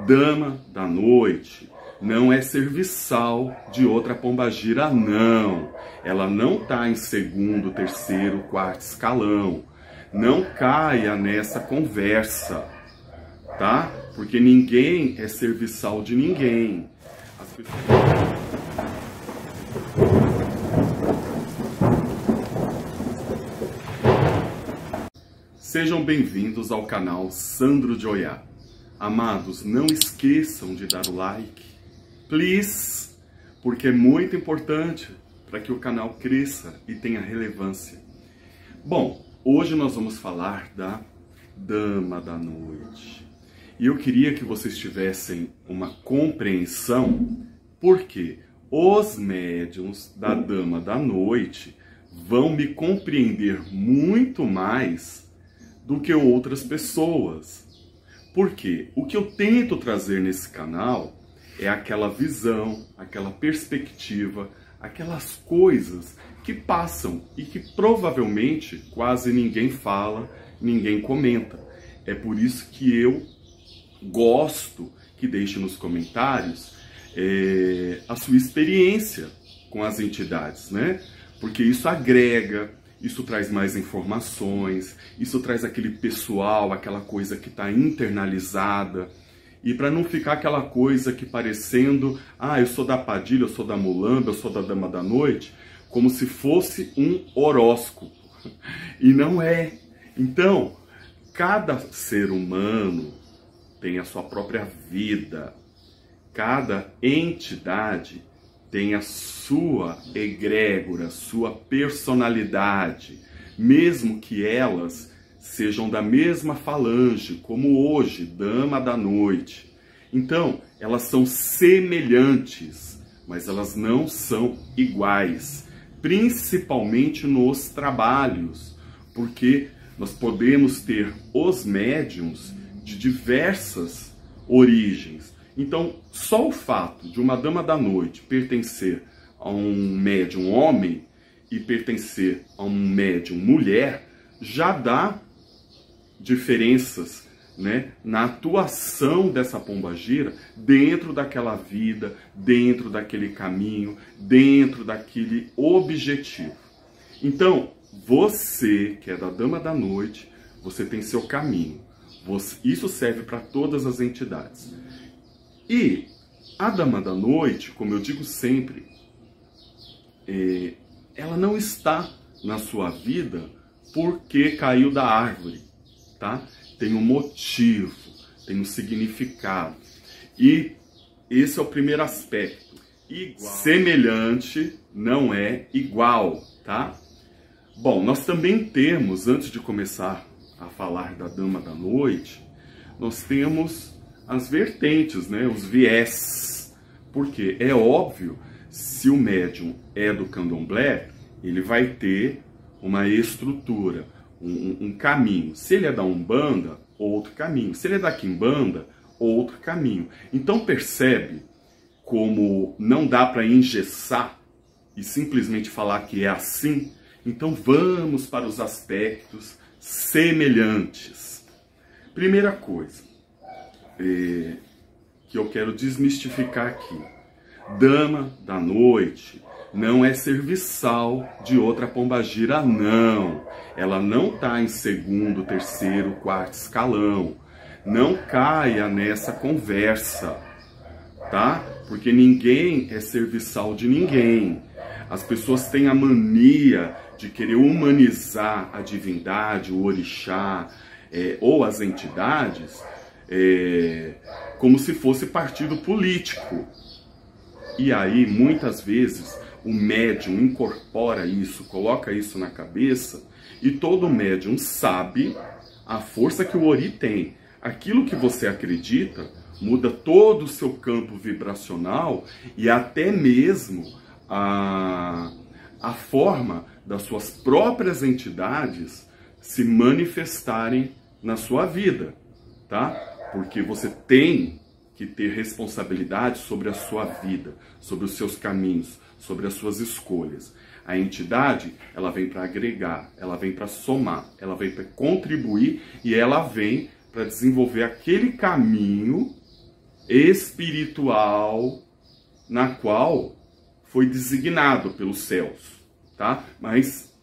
Dama da noite não é serviçal de outra pombagira, não. Ela não está em segundo, terceiro, quarto escalão. Não caia nessa conversa, tá? Porque ninguém é serviçal de ninguém. As pessoas... Sejam bem-vindos ao canal Sandro de Oyá. Amados, não esqueçam de dar o like, please, porque é muito importante para que o canal cresça e tenha relevância. Bom, hoje nós vamos falar da Dama da Noite. E eu queria que vocês tivessem uma compreensão, porque os médiuns da Dama da Noite vão me compreender muito mais do que outras pessoas. Porque o que eu tento trazer nesse canal é aquela visão, aquela perspectiva, aquelas coisas que passam e que provavelmente quase ninguém fala, ninguém comenta. É por isso que eu gosto que deixe nos comentários a sua experiência com as entidades, né? Porque isso agrega, isso traz mais informações, isso traz aquele pessoal, aquela coisa que está internalizada. E para não ficar aquela coisa que parecendo, eu sou da Padilha, eu sou da Mulamba, eu sou da Dama da Noite, como se fosse um horóscopo. E não é. Então, cada ser humano tem a sua própria vida. Cada entidade tem a sua egrégora, sua personalidade, mesmo que elas sejam da mesma falange, como hoje, Dama da Noite. Então, elas são semelhantes, mas elas não são iguais, principalmente nos trabalhos, porque nós podemos ter os médiuns de diversas origens. Então, só o fato de uma Dama da Noite pertencer a um médium homem e pertencer a um médium mulher já dá diferenças, né, na atuação dessa pombagira dentro daquela vida, dentro daquele caminho, dentro daquele objetivo. Então, você que é da Dama da Noite, você tem seu caminho. Isso serve para todas as entidades. E a Dama da Noite, como eu digo sempre, ela não está na sua vida porque caiu da árvore, tá? Tem um motivo, tem um significado. E esse é o primeiro aspecto. Igual. Semelhante não é igual, tá? Bom, nós também temos, antes de começar a falar da Dama da Noite, nós temos as vertentes, né? Os viés. Porque é óbvio, se o médium é do candomblé, ele vai ter uma estrutura, um caminho. Se ele é da Umbanda, outro caminho. Se ele é da Quimbanda, outro caminho. Então percebe como não dá para engessar e simplesmente falar que é assim. Então vamos para os aspectos semelhantes. Primeira coisa que eu quero desmistificar aqui. Dama da Noite não é serviçal de outra pombagira, não. Ela não está em segundo, terceiro, quarto escalão. Não caia nessa conversa, tá? Porque ninguém é serviçal de ninguém. As pessoas têm a mania de querer humanizar a divindade, o orixá, ou as entidades, como se fosse partido político. E aí, muitas vezes, o médium incorpora isso, coloca isso na cabeça, e todo médium sabe a força que o ori tem. Aquilo que você acredita muda todo o seu campo vibracional e até mesmo a forma das suas próprias entidades se manifestarem na sua vida, tá? Porque você tem que ter responsabilidade sobre a sua vida, sobre os seus caminhos, sobre as suas escolhas. A entidade, ela vem para agregar, ela vem para somar, ela vem para contribuir e ela vem para desenvolver aquele caminho espiritual na qual foi designado pelos céus, tá? Mas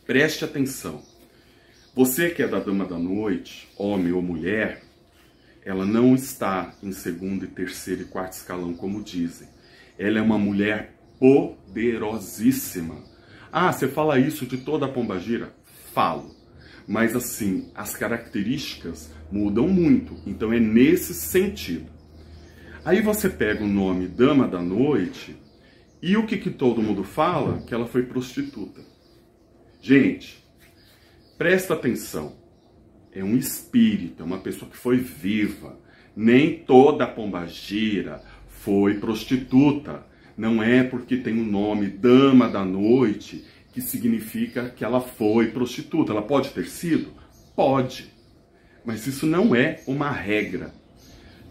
preste atenção. Você que é da Dama da Noite, homem ou mulher, ela não está em segundo, terceiro e quarto escalão, como dizem. Ela é uma mulher poderosíssima. Ah, você fala isso de toda a pombagira? Falo. Mas assim, as características mudam muito. Então é nesse sentido. Aí você pega o nome Dama da Noite e o que todo mundo fala? Que ela foi prostituta. Gente, presta atenção. É um espírito, é uma pessoa que foi viva. Nem toda pombagira foi prostituta. Não é porque tem o nome Dama da Noite que significa que ela foi prostituta. Ela pode ter sido? Pode. Mas isso não é uma regra.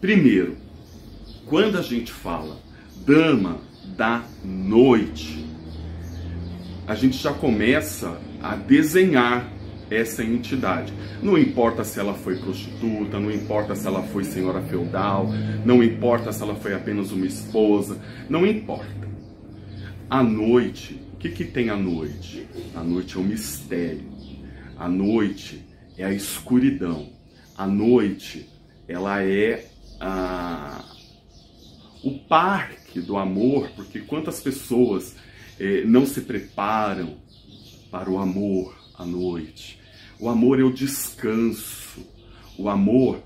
Primeiro, quando a gente fala Dama da Noite, a gente já começa a desenhar essa entidade. Não importa se ela foi prostituta, não importa se ela foi senhora feudal, não importa se ela foi apenas uma esposa, não importa. A noite, o que tem a noite? A noite é o mistério. A noite é a escuridão. A noite, ela é o parque do amor, porque quantas pessoas não se preparam para o amor à noite. O amor é o descanso. O amor,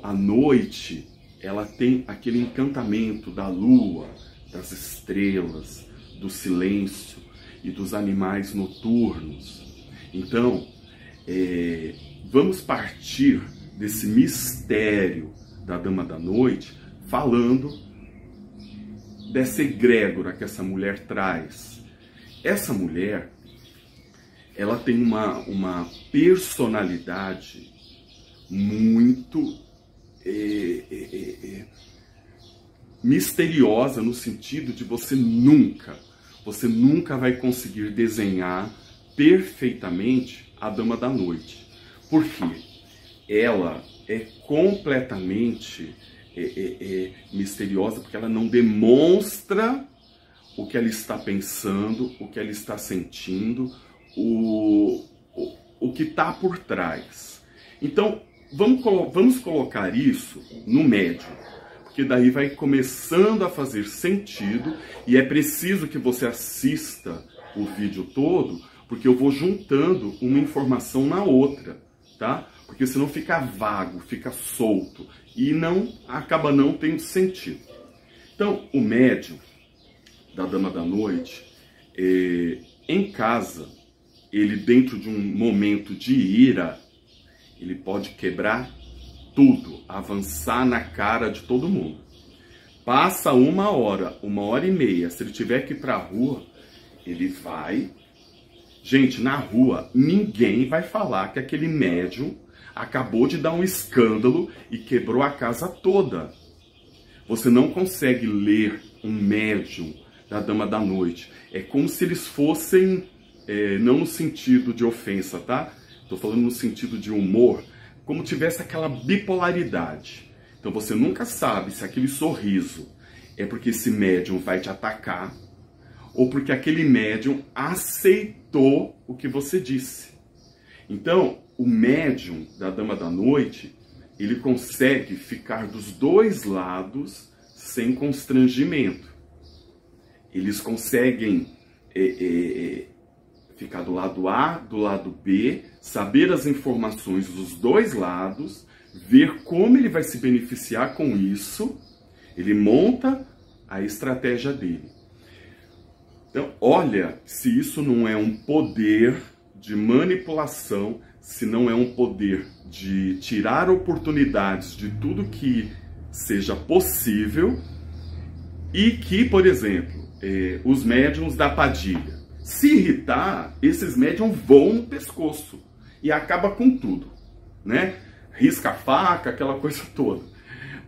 a noite, ela tem aquele encantamento da lua, das estrelas, do silêncio e dos animais noturnos. Então, vamos partir desse mistério da Dama da Noite, falando dessa egrégora que essa mulher traz. Essa mulher, ela tem uma personalidade muito misteriosa, no sentido de você nunca vai conseguir desenhar perfeitamente a Dama da Noite. Por quê? Ela é completamente misteriosa, porque ela não demonstra o que ela está pensando, o que ela está sentindo, o que está por trás. Então, vamos colocar isso no médium, porque daí vai começando a fazer sentido, e é preciso que você assista o vídeo todo, porque eu vou juntando uma informação na outra, tá? Porque senão fica vago, fica solto, e acaba não tendo sentido. Então, o médium da Dama da Noite, em casa, ele dentro de um momento de ira, ele pode quebrar tudo, avançar na cara de todo mundo. Passa 1h30, se ele tiver que ir para a rua, ele vai. Gente, na rua, ninguém vai falar que aquele médium acabou de dar um escândalo e quebrou a casa toda. Você não consegue ler um médium da Dama da Noite. É como se eles fossem, não no sentido de ofensa, tá? Estou falando no sentido de humor, como tivesse aquela bipolaridade. Então você nunca sabe se aquele sorriso é porque esse médium vai te atacar ou porque aquele médium aceitou o que você disse. Então, o médium da Dama da Noite, ele consegue ficar dos dois lados sem constrangimento. Eles conseguem ficar do lado A, do lado B, saber as informações dos dois lados, ver como ele vai se beneficiar com isso, ele monta a estratégia dele. Então, olha se isso não é um poder de manipulação, se não é um poder de tirar oportunidades de tudo que seja possível e que, por exemplo, os médiuns da Padilha, se irritar, esses médiuns voam no pescoço e acaba com tudo, né? Risca a faca, aquela coisa toda.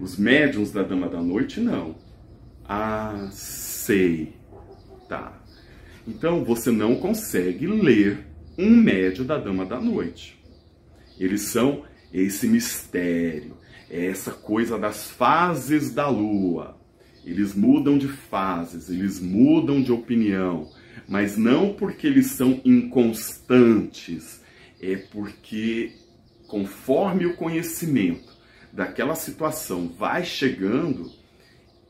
Os médiuns da Dama da Noite, não. Aceita. Então, você não consegue ler um médium da Dama da Noite. Eles são esse mistério, É essa coisa das fases da lua. Eles mudam de fases, eles mudam de opinião, mas não porque eles são inconstantes, é porque conforme o conhecimento daquela situação vai chegando,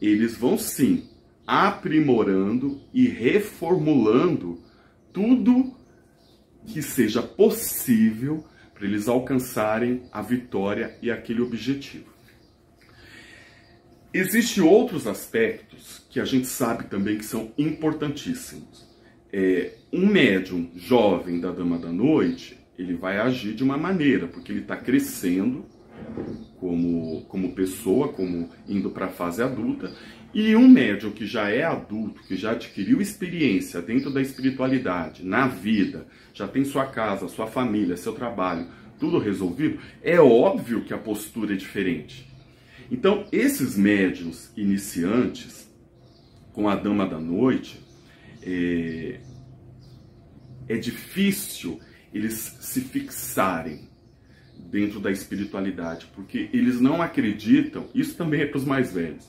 eles vão sim aprimorando e reformulando tudo que seja possível para eles alcançarem a vitória e aquele objetivo. Existem outros aspectos que a gente sabe também que são importantíssimos. Um médium jovem da Dama da Noite, ele vai agir de uma maneira, porque ele está crescendo como pessoa, como indo para a fase adulta, e um médium que já é adulto, que já adquiriu experiência dentro da espiritualidade, na vida, já tem sua casa, sua família, seu trabalho, tudo resolvido, é óbvio que a postura é diferente. Então, esses médiuns iniciantes, com a Dama da Noite, é difícil eles se fixarem dentro da espiritualidade, porque eles não acreditam, isso também é para os mais velhos,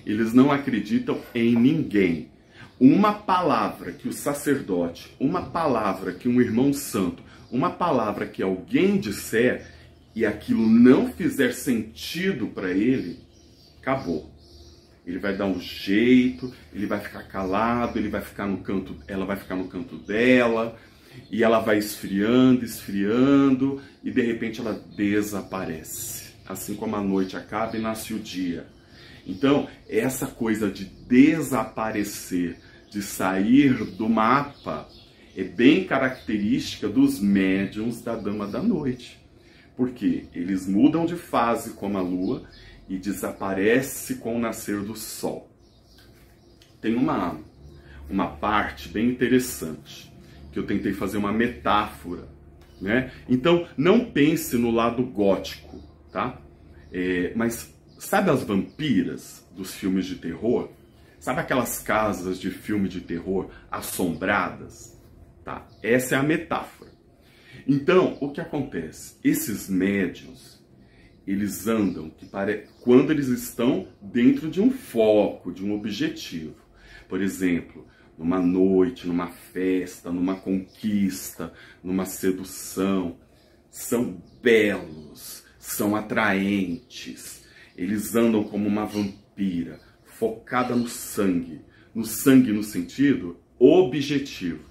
eles não acreditam em ninguém. Uma palavra que o sacerdote, uma palavra que um irmão santo, uma palavra que alguém disser e aquilo não fizer sentido para ele, acabou. Ele vai dar um jeito, ele vai ficar calado, ele vai ficar no canto, ela vai ficar no canto dela, e ela vai esfriando, esfriando, e de repente ela desaparece. Assim como a noite acaba e nasce o dia. Então, essa coisa de desaparecer, de sair do mapa, é bem característica dos médiuns da Dama da Noite. Porque eles mudam de fase como a lua e desaparece com o nascer do sol. Tem uma parte bem interessante, que eu tentei fazer uma metáfora, né? Então, não pense no lado gótico, tá? Mas sabe as vampiras dos filmes de terror? Sabe aquelas casas de filme de terror assombradas? Tá? Essa é a metáfora. Então, o que acontece? Esses médiuns, eles andam quando eles estão dentro de um foco, de um objetivo. Por exemplo, numa noite, numa festa, numa conquista, numa sedução. São belos, são atraentes. Eles andam como uma vampira, focada no sangue no sentido objetivo.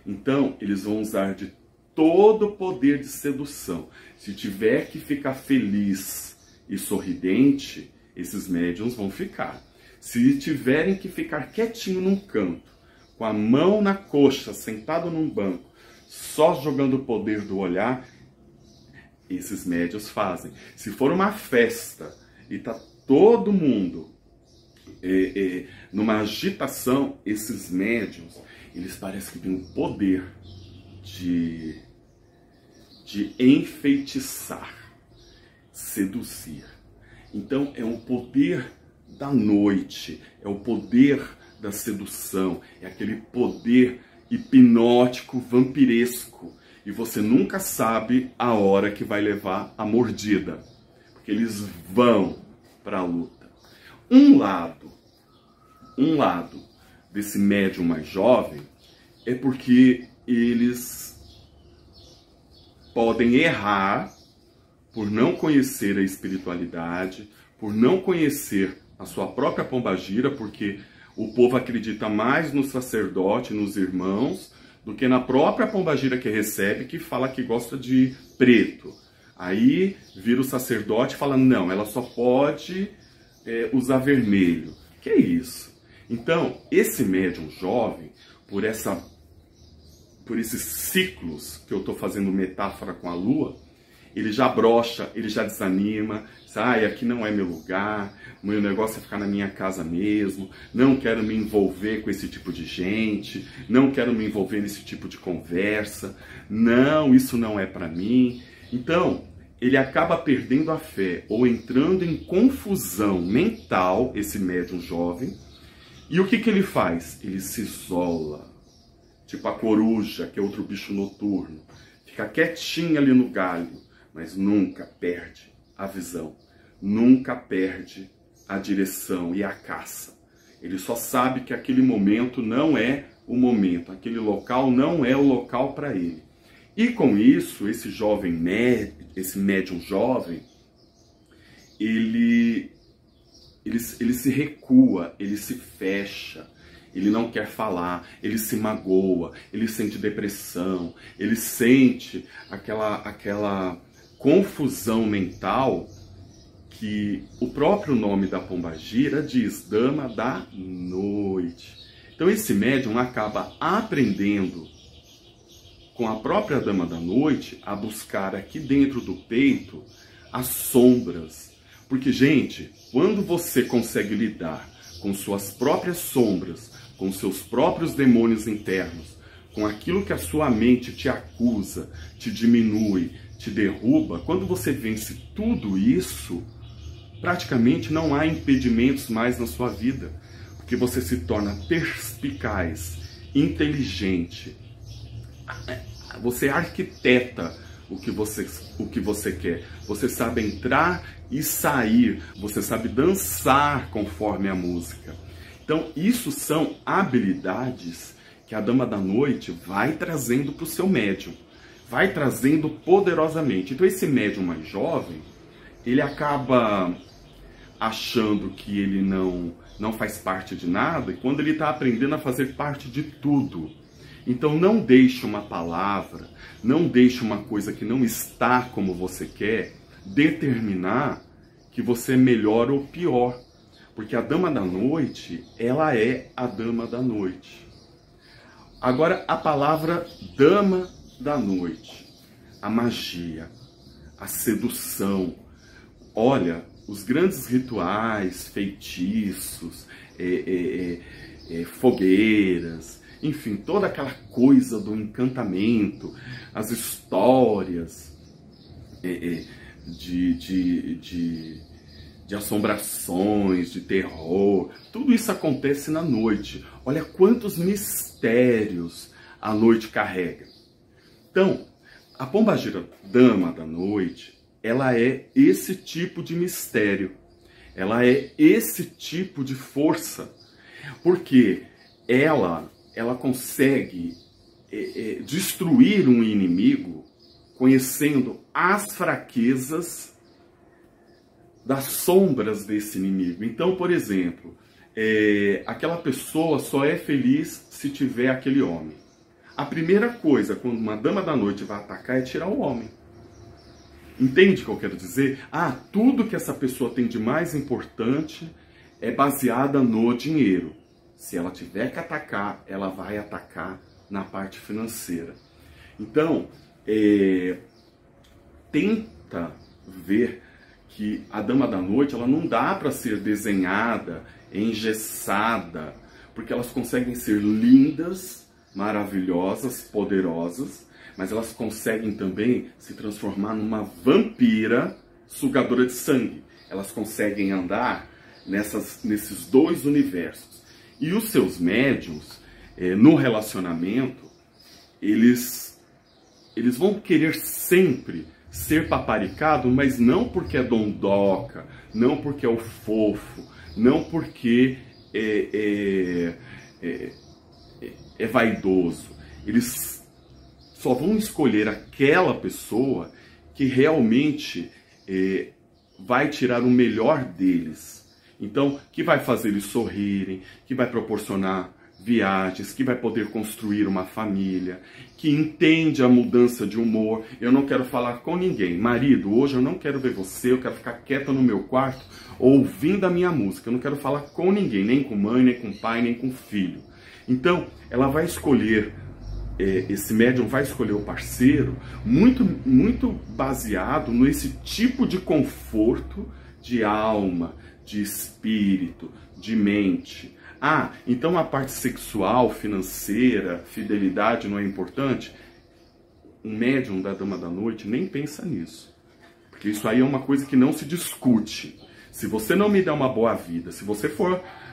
Então, eles vão usar de todo o poder de sedução. Se tiver que ficar feliz e sorridente, esses médiuns vão ficar. Se tiverem que ficar quietinho num canto, com a mão na coxa, sentado num banco, só jogando o poder do olhar, esses médiuns fazem. Se for uma festa e tá todo mundo numa agitação, esses médiuns, eles parecem que têm o poder de enfeitiçar, seduzir. Então é um poder da noite, é o poder da sedução, é aquele poder hipnótico, vampiresco. E você nunca sabe a hora que vai levar a mordida, porque eles vão para a luta. Um lado desse médium mais jovem é porque eles podem errar por não conhecer a espiritualidade, por não conhecer a sua própria pombagira, porque o povo acredita mais no sacerdote, nos irmãos, do que na própria pombagira que recebe, que fala que gosta de preto. Aí vira o sacerdote e fala, não, ela só pode usar vermelho. Que é isso? Então, esse médium jovem, por esses ciclos que eu estou fazendo metáfora com a lua, ele já brocha, ele já desanima, aqui não é meu lugar, meu negócio é ficar na minha casa mesmo, não quero me envolver com esse tipo de gente, não quero me envolver nesse tipo de conversa, não, isso não é para mim. Então, ele acaba perdendo a fé, ou entrando em confusão mental, esse médium jovem, e o que ele faz? Ele se isola, tipo a coruja, que é outro bicho noturno, fica quietinho ali no galho, mas nunca perde a visão, nunca perde a direção e a caça. Ele só sabe que aquele momento não é o momento, aquele local não é o local para ele. E com isso, esse médium jovem, ele se recua, ele se fecha, ele não quer falar, ele se magoa, ele sente depressão, ele sente aquela confusão mental que o próprio nome da pombagira diz, Dama da Noite. Então esse médium acaba aprendendo com a própria Dama da Noite a buscar aqui dentro do peito as sombras. Porque, gente, quando você consegue lidar com suas próprias sombras, com seus próprios demônios internos, com aquilo que a sua mente te acusa, te diminui, te derruba, quando você vence tudo isso, praticamente não há impedimentos mais na sua vida, porque você se torna perspicaz, inteligente, você arquiteta o que você quer, você sabe entrar e sair, você sabe dançar conforme a música. Então isso são habilidades que a Dama da Noite vai trazendo para o seu médium, vai trazendo poderosamente. Então esse médium mais jovem, ele acaba achando que ele não faz parte de nada, e quando ele está aprendendo a fazer parte de tudo. Então não deixe uma palavra, não deixe uma coisa que não está como você quer, determinar que você é melhor ou pior. Porque a Dama da Noite, ela é a Dama da Noite. Agora a palavra Dama da Noite, a magia, a sedução. Olha, os grandes rituais, feitiços, fogueiras, enfim, toda aquela coisa do encantamento, as histórias de assombrações, de terror, tudo isso acontece na noite. Olha quantos mistérios a noite carrega. Então, a pombagira Dama da Noite, ela é esse tipo de mistério, ela é esse tipo de força, porque ela consegue destruir um inimigo conhecendo as fraquezas das sombras desse inimigo. Então, por exemplo, aquela pessoa só é feliz se tiver aquele homem. A primeira coisa, quando uma Dama da Noite vai atacar, é tirar o homem. Entende o que eu quero dizer? Tudo que essa pessoa tem de mais importante é baseada no dinheiro. Se ela tiver que atacar, ela vai atacar na parte financeira. Então, tenta ver que a Dama da Noite, ela não dá para ser desenhada, engessada, porque elas conseguem ser lindas, maravilhosas, poderosas, mas elas conseguem também se transformar numa vampira sugadora de sangue. Elas conseguem andar nesses dois universos. E os seus médiums, no relacionamento, eles vão querer sempre ser paparicado, mas não porque é dondoca, não porque é o fofo, não porque é vaidoso. Eles só vão escolher aquela pessoa que realmente vai tirar o melhor deles. Então, que vai fazer eles sorrirem, que vai proporcionar viagens, que vai poder construir uma família, que entende a mudança de humor. Eu não quero falar com ninguém. Marido, hoje eu não quero ver você, eu quero ficar quieta no meu quarto, ouvindo a minha música. Eu não quero falar com ninguém, nem com mãe, nem com pai, nem com filho. Então, ela vai escolher, esse médium vai escolher o parceiro muito baseado nesse tipo de conforto de alma, de espírito, de mente. Então a parte sexual, financeira, fidelidade não é importante? Um médium da Dama da Noite nem pensa nisso. Porque isso aí é uma coisa que não se discute. Se você não me der uma boa vida, se você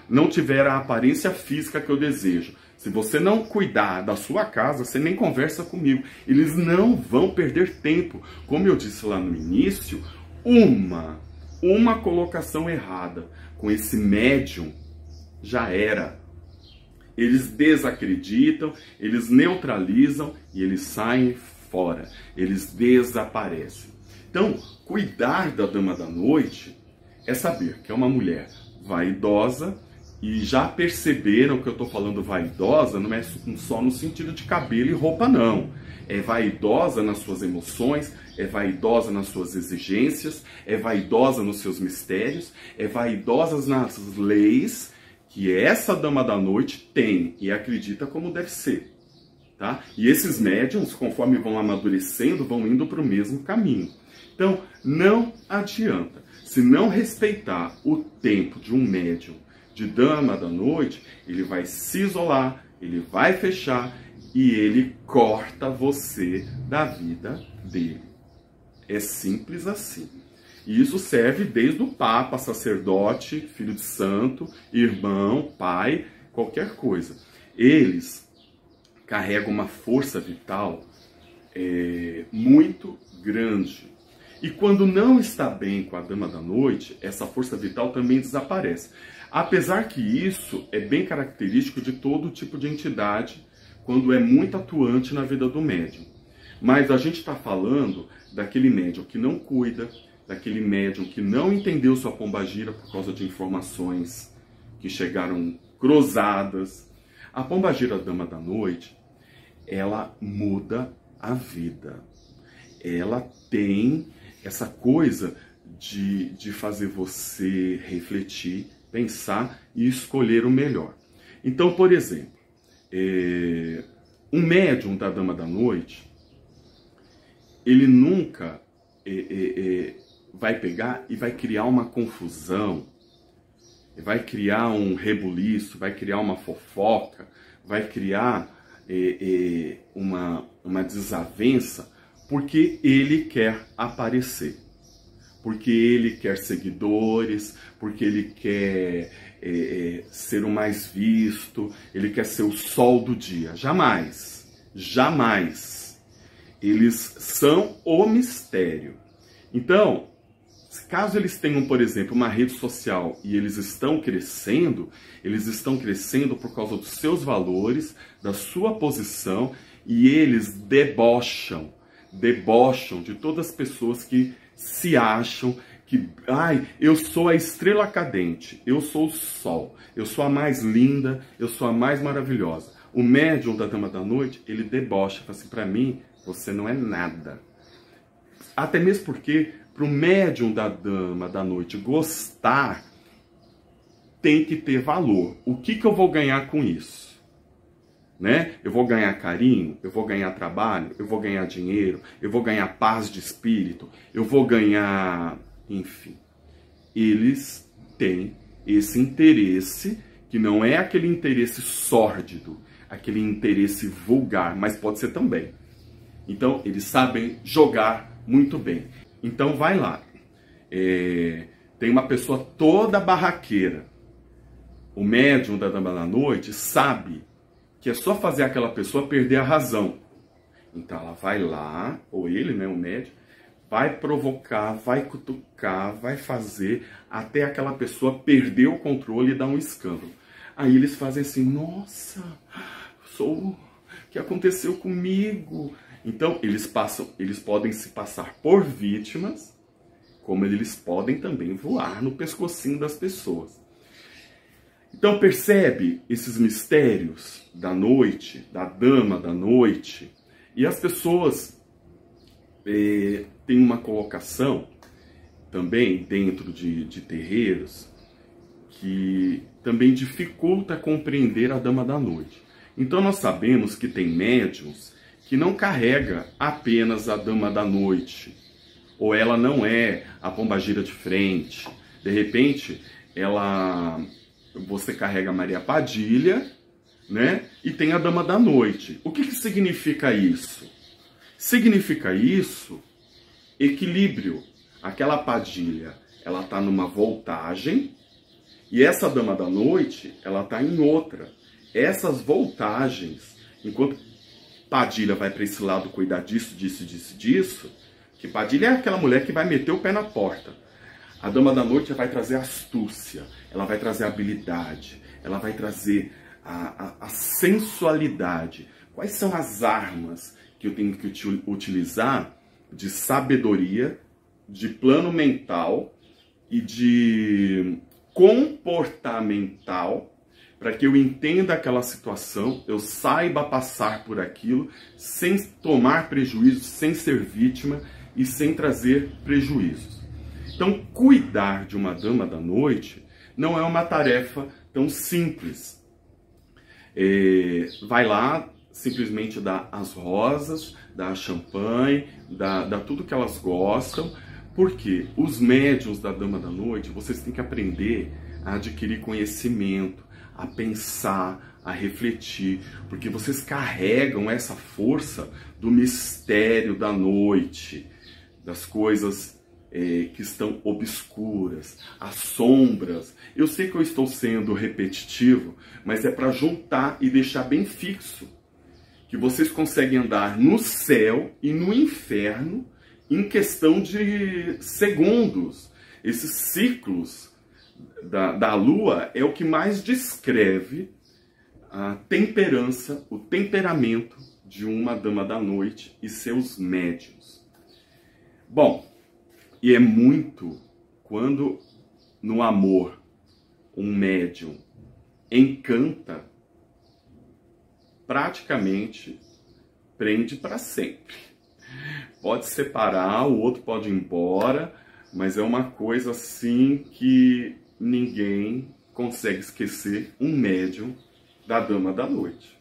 não tiver a aparência física que eu desejo, se você não cuidar da sua casa, você nem conversa comigo. Eles não vão perder tempo. Como eu disse lá no início, uma uma colocação errada com esse médium, já era. Eles desacreditam, eles neutralizam e eles saem fora, eles desaparecem. Então, cuidar da dama da noite é saber que é uma mulher vaidosa, e já perceberam que eu estou falando vaidosa, não é só no sentido de cabelo e roupa, não. É vaidosa nas suas emoções, é vaidosa nas suas exigências, é vaidosa nos seus mistérios, é vaidosa nas leis que essa dama da noite tem e acredita como deve ser. Tá? E esses médiums, conforme vão amadurecendo, vão indo para o mesmo caminho. Então, não adianta. Se não respeitar o tempo de um médium de dama da noite, ele vai se isolar, ele vai fechar e ele corta você da vida dele. É simples assim. E isso serve desde o papa, sacerdote, filho de santo, irmão, pai, qualquer coisa. Eles carregam uma força vital muito grande. E quando não está bem com a dama da noite, essa força vital também desaparece. Apesar que isso é bem característico de todo tipo de entidade, quando é muito atuante na vida do médium. Mas a gente está falando daquele médium que não cuida, daquele médium que não entendeu sua pombagira por causa de informações que chegaram cruzadas. A pombagira dama da noite, ela muda a vida. Ela tem essa coisa de fazer você refletir, pensar e escolher o melhor. Então, por exemplo, um médium da dama da noite, ele nunca vai pegar e vai criar uma confusão, vai criar um rebuliço, vai criar uma fofoca, vai criar uma desavença, porque ele quer aparecer, porque ele quer seguidores, porque ele quer ser o mais visto, ele quer ser o sol do dia. Jamais, jamais. Eles são o mistério. Então, caso eles tenham, por exemplo, uma rede social e eles estão crescendo por causa dos seus valores, da sua posição, e eles debocham de todas as pessoas que se acham que, eu sou a estrela cadente, eu sou o sol, eu sou a mais linda, eu sou a mais maravilhosa. O médium da dama da noite, ele debocha, fala assim, para mim, você não é nada. Até mesmo porque, para o médium da dama da noite gostar, tem que ter valor. O que eu vou ganhar com isso? Né? Eu vou ganhar carinho, eu vou ganhar trabalho, eu vou ganhar dinheiro, eu vou ganhar paz de espírito, eu vou ganhar... Enfim, eles têm esse interesse, que não é aquele interesse sórdido, aquele interesse vulgar, mas pode ser também. Então, eles sabem jogar muito bem. Então, vai lá. Tem uma pessoa toda barraqueira. O médium da dama da noite sabe que é só fazer aquela pessoa perder a razão. Então, ela vai lá, ou ele, né, o médium, vai provocar, vai cutucar, vai fazer até aquela pessoa perder o controle e dar um escândalo. Aí eles fazem assim, nossa, o que aconteceu comigo? Então, eles podem se passar por vítimas, como eles podem também voar no pescocinho das pessoas. Então, percebe esses mistérios da noite, da dama da noite, e as pessoas têm uma colocação também dentro de terreiros que também dificulta compreender a dama da noite. Então, nós sabemos que tem médiuns que não carrega apenas a dama da noite, ou ela não é a pombagira de frente. De repente, você carrega a Maria Padilha, né? E tem a dama da noite. O que significa isso? Significa isso equilíbrio. Aquela Padilha, ela está numa voltagem, e essa dama da noite, ela está em outra. Essas voltagens, enquanto Padilha vai para esse lado cuidar disso, que Padilha é aquela mulher que vai meter o pé na porta. A dama da noite vai trazer astúcia, ela vai trazer habilidade, ela vai trazer a sensualidade. Quais são as armas que eu tenho que utilizar de sabedoria, de plano mental e de comportamental, para que eu entenda aquela situação, eu saiba passar por aquilo sem tomar prejuízo, sem ser vítima e sem trazer prejuízos. Então, cuidar de uma dama da noite não é uma tarefa tão simples. Vai lá, simplesmente dá as rosas, dá champanhe, dá tudo que elas gostam, porque os médiuns da dama da noite, vocês têm que aprender a adquirir conhecimento, a pensar, a refletir, porque vocês carregam essa força do mistério da noite, das coisas que estão obscuras, as sombras. Eu sei que eu estou sendo repetitivo, mas é para juntar e deixar bem fixo que vocês conseguem andar no céu e no inferno em questão de segundos. Esses ciclos da Lua é o que mais descreve a temperança, o temperamento de uma dama da noite e seus médiuns. Bom, e é muito quando no amor um médium encanta, praticamente prende para sempre. Pode separar, o outro pode ir embora, mas é uma coisa assim que ninguém consegue esquecer um médium da dama da noite.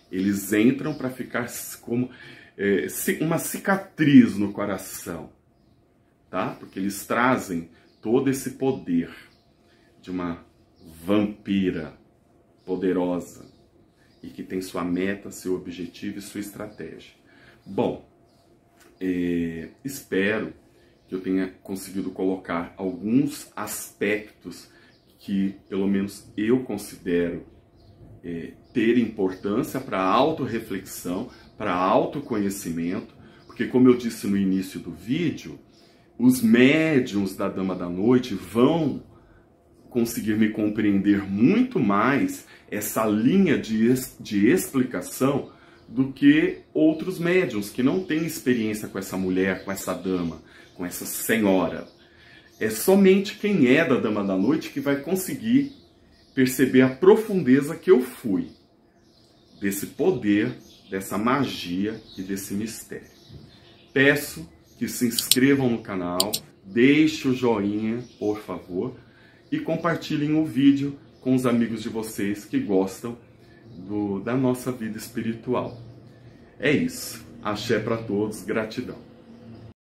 Eles entram para ficar como uma cicatriz no coração, tá? Porque eles trazem todo esse poder de uma vampira poderosa e que tem sua meta, seu objetivo e sua estratégia. Bom, espero que eu tenha conseguido colocar alguns aspectos que, pelo menos, eu considero ter importância para a autorreflexão, para autoconhecimento, porque, como eu disse no início do vídeo, os médiuns da Dama da Noite vão conseguir me compreender muito mais essa linha de explicação do que outros médiuns que não têm experiência com essa mulher, com essa dama, com essa senhora. É somente quem é da Dama da Noite que vai conseguir perceber a profundeza que eu fui desse poder, dessa magia e desse mistério. Peço que se inscrevam no canal, deixem o joinha, por favor, e compartilhem o vídeo com os amigos de vocês que gostam da nossa vida espiritual. É isso. Axé para todos. Gratidão.